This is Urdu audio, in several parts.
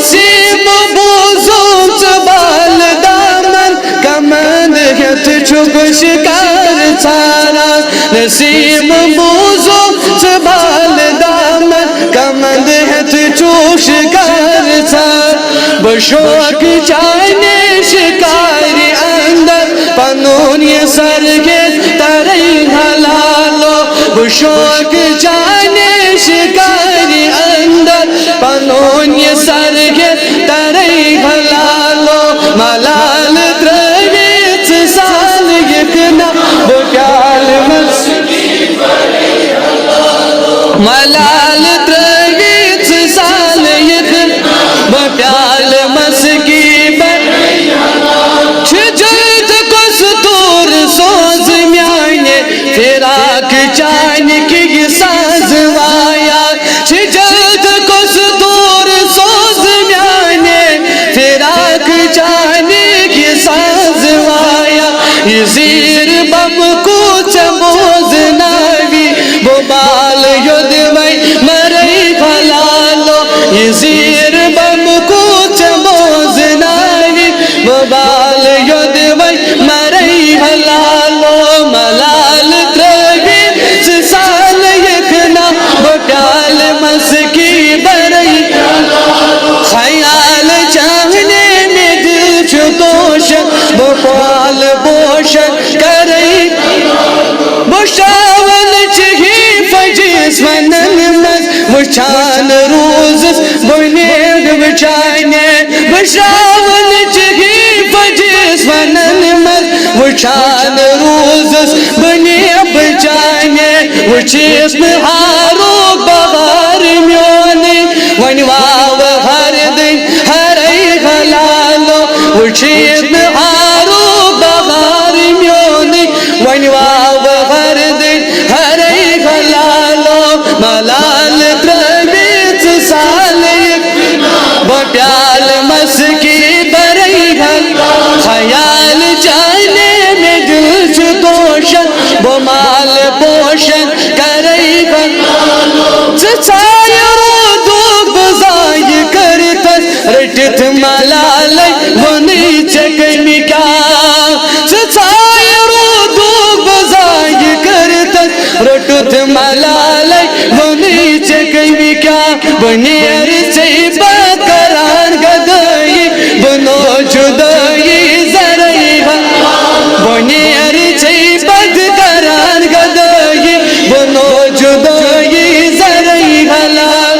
نسیم بوزو چبال دامن کمند ہت چھپ شکار چارا نسیم بوزو چبال دامن کمند ہت چھپ شکار چارا بشوق چانے شکاری اندر پنون یہ سرگے ترین حلالو بشوق چانے شکاری اندر پنون یہ سرگے ترین حلالو ملال درویت سال یکنا بکال مسکی بری حلالو ملال درویت سال یکنا بکال مسکی بری حلالو چھجت کستور سوز میانے فراق چان کی ساز وایا چھجت کستور سوز میانے فراق چان کی ساز وایا زیر بم کو چبوز ناوی ببال یدوی مری حلالو زیر بم کو چبوز ناوی ببال یدوی مری حلالو ملال درویت سال یکنا بکال مسکی بری خیال چاہنے میں دل چھتوشن بفال بوشن کری بشاول چہی فجیس منن مز وچان روزس بنید وچانے بشاول چہی فجیس منن مز وچان روزس بنید وچانے وچیس نہارو بغار میونی ونواو ہر دن ہر ای حلالو وچیس نہارو بغار میونی ونواو ہر دن ہر ای حلالو ملال درویت سال یکنا بپیال مسکی بری حلالو خیال جانے میں دل چھتوشن بمال پوشن کری حلالو چچائی رو دوگ بزائی کرتس رٹت ملالی ونی چکنی کیا چچائی رو دوگ بزائی کرتس رٹت ملالی ونی چکنی کیا بنیر چیبت کران گدائی بنو جدائی زرائی بنیر چیبت کران گدائی بنو جدائی زرائی حلال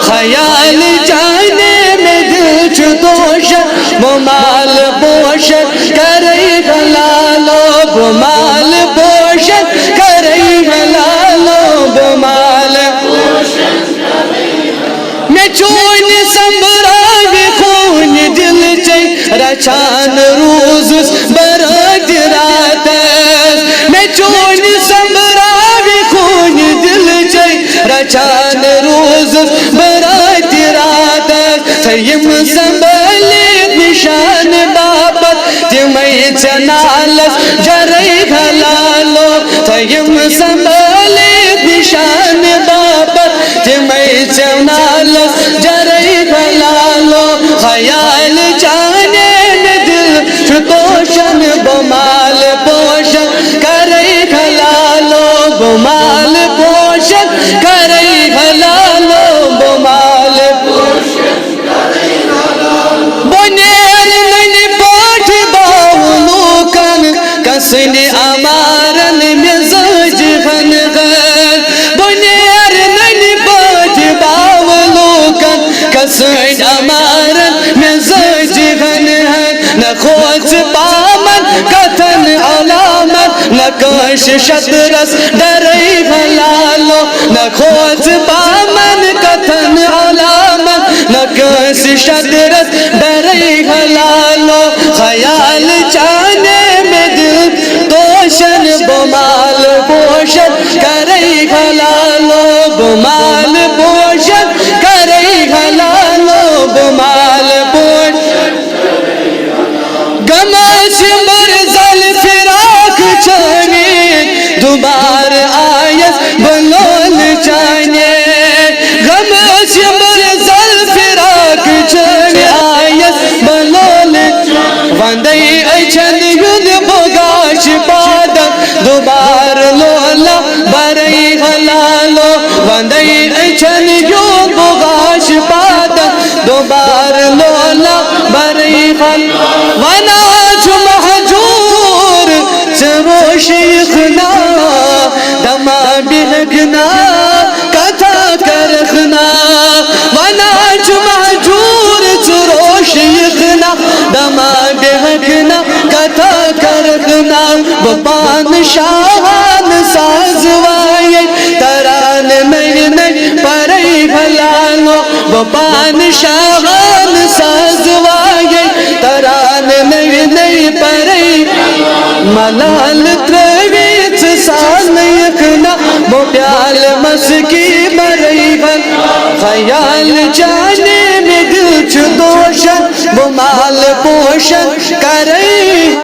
خیال جانے میں دل چھتوشن بمال پوشن کری حلالو بمال پوشن کری حلالو بمال پوشن کری حلالو میں چون سمبراوی خون دل چی رچان روزس برد راتس میں چون سمبراوی خون دل چی رچان روزس برد راتس تیم سنبھلی نشان بابت تیمی چنالس جری حلالو تیم سنبھلی نشان بابت تیمی چنالس جری حلالو خیال جانے میں دل چھتوشن بمال پوشن کری حلالو بمال پوشن کری حلالو بمال پوشن کری حلالو بنیر ننی پاٹ باولو کن کسنی امارن مزاج خنغن بنیر ننی پاٹ باولو کن کسنی امارن مزاج خنغن نخوت پامن کتن علامت نکش شدرس دری حلالو نخوت پامن کتن علامت نکش شدرس دری حلالو خیال جانے میں دل توشن بمال پوشن کری حلالو بمال پوشن کری حلالو بمال پوشن گماش مرزل فراق چانے دوبار آیت بلول چانے گماش مرزل فراق چانے دوبار لولا برئی خل وناج محجور چرو شیخنا دما بہگنا کتھا کرخنا وناج محجور چرو شیخنا دما بہگنا کتھا کرخنا بپان شاہان سازوائی تران نئی نئی پرئی بھلانو بپان شاہان سازوائی تران نئی نئی پرئی ملال ترویت سان یکنا وہ پیال مسکی برئی بھل خیال جانے میں دل چھ دوشن وہ مال پوشن کرئی